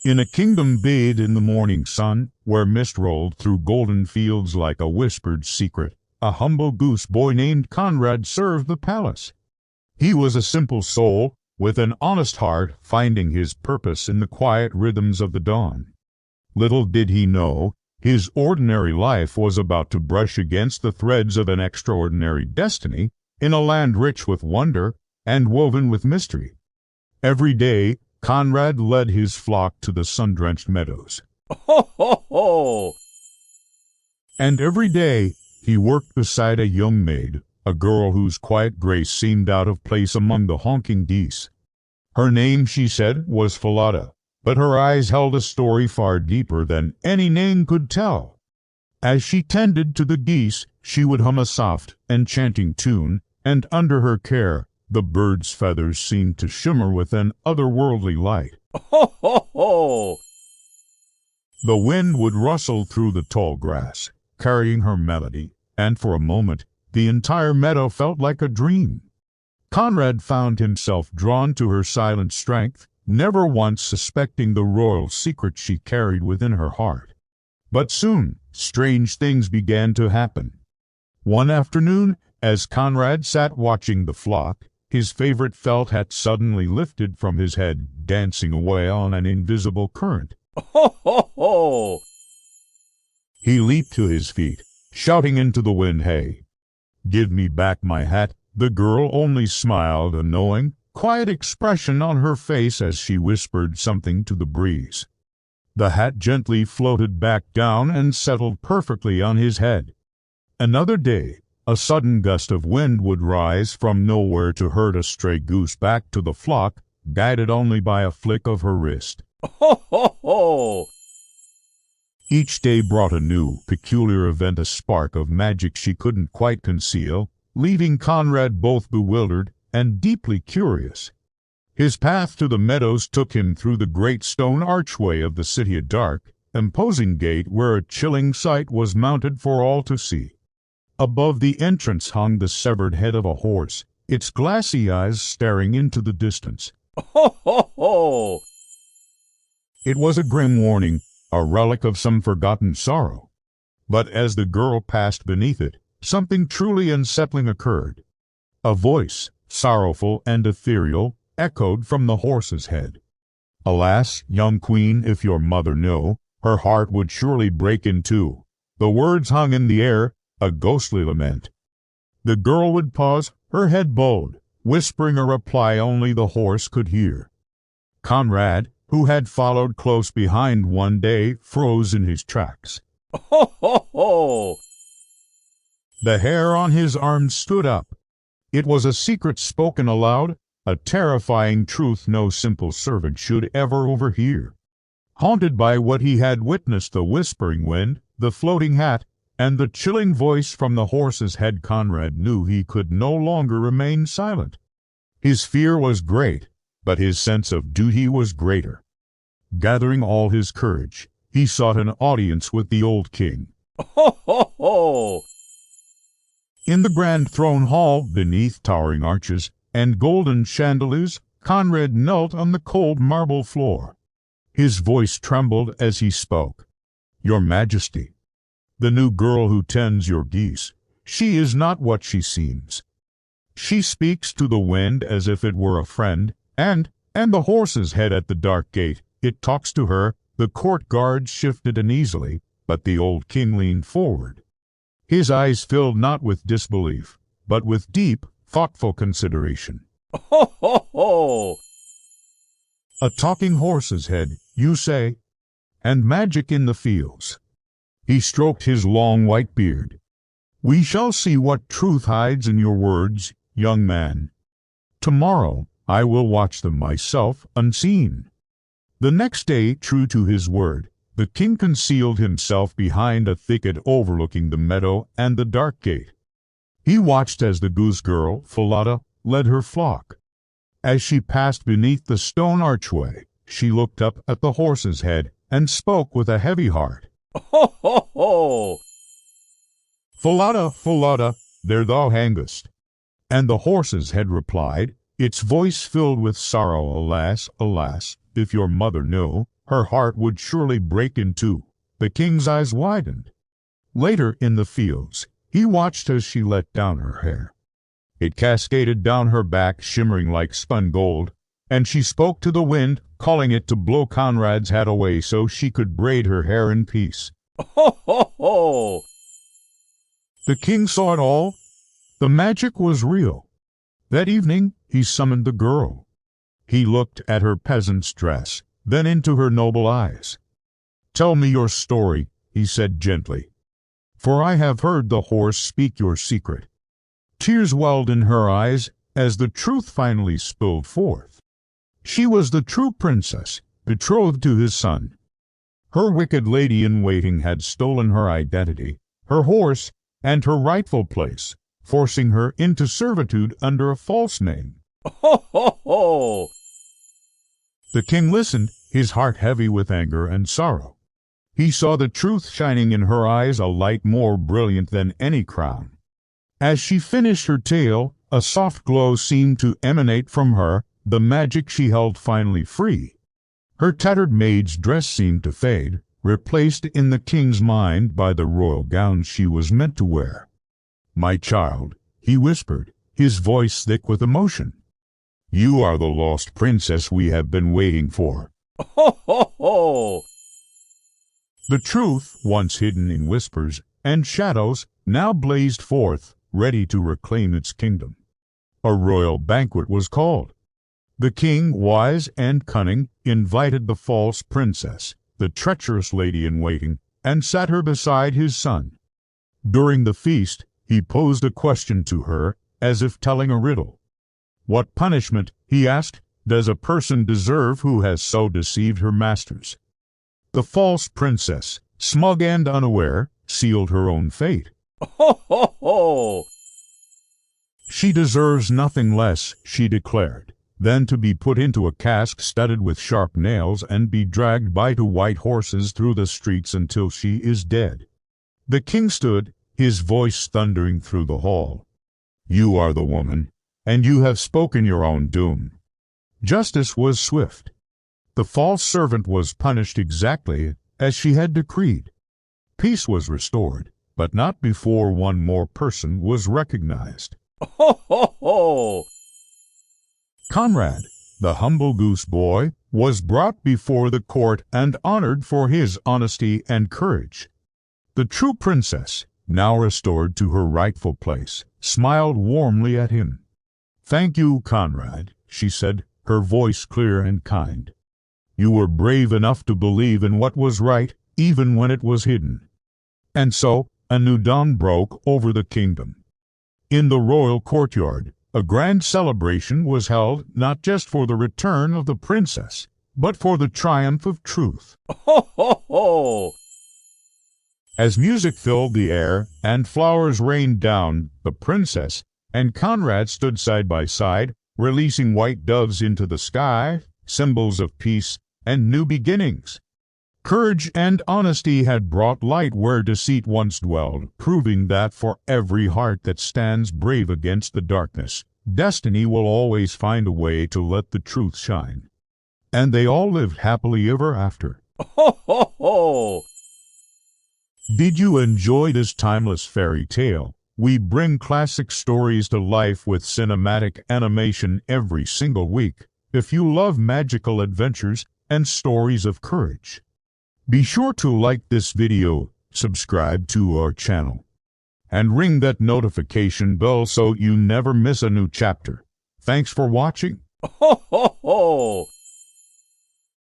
In a kingdom bathed in the morning sun, where mist rolled through golden fields like a whispered secret, a humble goose boy named Conrad served the palace. He was a simple soul, with an honest heart, finding his purpose in the quiet rhythms of the dawn. Little did he know, his ordinary life was about to brush against the threads of an extraordinary destiny, in a land rich with wonder and woven with mystery. Every day, Conrad led his flock to the sun-drenched meadows. Ho, ho, ho! And every day, he worked beside a young maid, a girl whose quiet grace seemed out of place among the honking geese. Her name, she said, was Falada, but her eyes held a story far deeper than any name could tell. As she tended to the geese, she would hum a soft, enchanting tune, and under her care, the birds' feathers seemed to shimmer with an otherworldly light. Ho, ho, ho! The wind would rustle through the tall grass, carrying her melody, and for a moment, the entire meadow felt like a dream. Conrad found himself drawn to her silent strength, never once suspecting the royal secret she carried within her heart. But soon, strange things began to happen. One afternoon, as Conrad sat watching the flock, his favorite felt hat suddenly lifted from his head, dancing away on an invisible current. Ho, ho, ho! He leaped to his feet, shouting into the wind, "Hey, give me back my hat!" The girl only smiled, a knowing, quiet expression on her face as she whispered something to the breeze. The hat gently floated back down and settled perfectly on his head. Another day, a sudden gust of wind would rise from nowhere to herd a stray goose back to the flock, guided only by a flick of her wrist. Ho, ho, ho! Each day brought a new, peculiar event, a spark of magic she couldn't quite conceal, leaving Conrad both bewildered and deeply curious. His path to the meadows took him through the great stone archway of the city, a dark, imposing gate where a chilling sight was mounted for all to see. Above the entrance hung the severed head of a horse, its glassy eyes staring into the distance. Ho, ho, ho! It was a grim warning, a relic of some forgotten sorrow. But as the girl passed beneath it, something truly unsettling occurred. A voice, sorrowful and ethereal, echoed from the horse's head. "Alas, young queen, if your mother knew, her heart would surely break in two." The words hung in the air, a ghostly lament. The girl would pause, her head bowed, whispering a reply only the horse could hear. Conrad, who had followed close behind one day, froze in his tracks. Ho, ho, ho! The hair on his arms stood up. It was a secret spoken aloud, a terrifying truth no simple servant should ever overhear. Haunted by what he had witnessed, the whispering wind, the floating hat, and the chilling voice from the horse's head, Conrad knew he could no longer remain silent. His fear was great, but his sense of duty was greater. Gathering all his courage, he sought an audience with the old king. Ho, ho, ho! In the grand throne hall, beneath towering arches and golden chandeliers, Conrad knelt on the cold marble floor. His voice trembled as he spoke. "Your Majesty, the new girl who tends your geese, she is not what she seems. She speaks to the wind as if it were a friend, and the horse's head at the dark gate, it talks to her." The court guards shifted uneasily, but the old king leaned forward. His eyes filled not with disbelief, but with deep, thoughtful consideration. Ho, ho, ho! "A talking horse's head, you say? And magic in the fields?" He stroked his long white beard. "We shall see what truth hides in your words, young man. Tomorrow I will watch them myself, unseen." The next day, true to his word, the king concealed himself behind a thicket overlooking the meadow and the dark gate. He watched as the goose girl, Falada, led her flock. As she passed beneath the stone archway, she looked up at the horse's head and spoke with a heavy heart. Ho, ho, ho! "Falada, Falada, there thou hangest." And the horse's head replied, its voice filled with sorrow, "Alas, alas, if your mother knew, her heart would surely break in two. The king's eyes widened. Later in the fields, he watched as she let down her hair. It cascaded down her back, shimmering like spun gold, and she spoke to the wind, calling it to blow Conrad's hat away so she could braid her hair in peace. Ho, ho, ho! The king saw it all. The magic was real. That evening, he summoned the girl. He looked at her peasant's dress, then into her noble eyes. "Tell me your story," he said gently, "for I have heard the horse speak your secret." Tears welled in her eyes as the truth finally spilled forth. She was the true princess, betrothed to his son. Her wicked lady-in-waiting had stolen her identity, her horse, and her rightful place, forcing her into servitude under a false name. Ho, ho, ho! The king listened, his heart heavy with anger and sorrow. He saw the truth shining in her eyes, a light more brilliant than any crown. As she finished her tale, a soft glow seemed to emanate from her, the magic she held finally free. Her tattered maid's dress seemed to fade, replaced in the king's mind by the royal gown she was meant to wear. "My child," he whispered, his voice thick with emotion, "you are the lost princess we have been waiting for." Ho, ho, ho! The truth, once hidden in whispers and shadows, now blazed forth, ready to reclaim its kingdom. A royal banquet was called. The king, wise and cunning, invited the false princess, the treacherous lady-in-waiting, and sat her beside his son. During the feast, he posed a question to her, as if telling a riddle. "What punishment," he asked, "does a person deserve who has so deceived her masters?" The false princess, smug and unaware, sealed her own fate. Ho, ho, ho! "She deserves nothing less," she declared, "than to be put into a cask studded with sharp nails and be dragged by two white horses through the streets until she is dead." The king stood, his voice thundering through the hall. "You are the woman, and you have spoken your own doom." Justice was swift. The false servant was punished exactly as she had decreed. Peace was restored, but not before one more person was recognized. Ho, ho, ho! Conrad, the humble goose boy, was brought before the court and honored for his honesty and courage. The true princess, now restored to her rightful place, smiled warmly at him. "Thank you, Conrad," she said, her voice clear and kind. "You were brave enough to believe in what was right, even when it was hidden." And so, a new dawn broke over the kingdom. In the royal courtyard, a grand celebration was held not just for the return of the princess, but for the triumph of truth. Ho, ho, ho! As music filled the air and flowers rained down, the princess and Conrad stood side by side, releasing white doves into the sky, symbols of peace and new beginnings. Courage and honesty had brought light where deceit once dwelled, proving that for every heart that stands brave against the darkness, destiny will always find a way to let the truth shine. And they all lived happily ever after. Ho, ho, ho! Did you enjoy this timeless fairy tale? We bring classic stories to life with cinematic animation every single week. If you love magical adventures and stories of courage, be sure to like this video, subscribe to our channel, and ring that notification bell so you never miss a new chapter. Thanks for watching. Ho, ho, ho!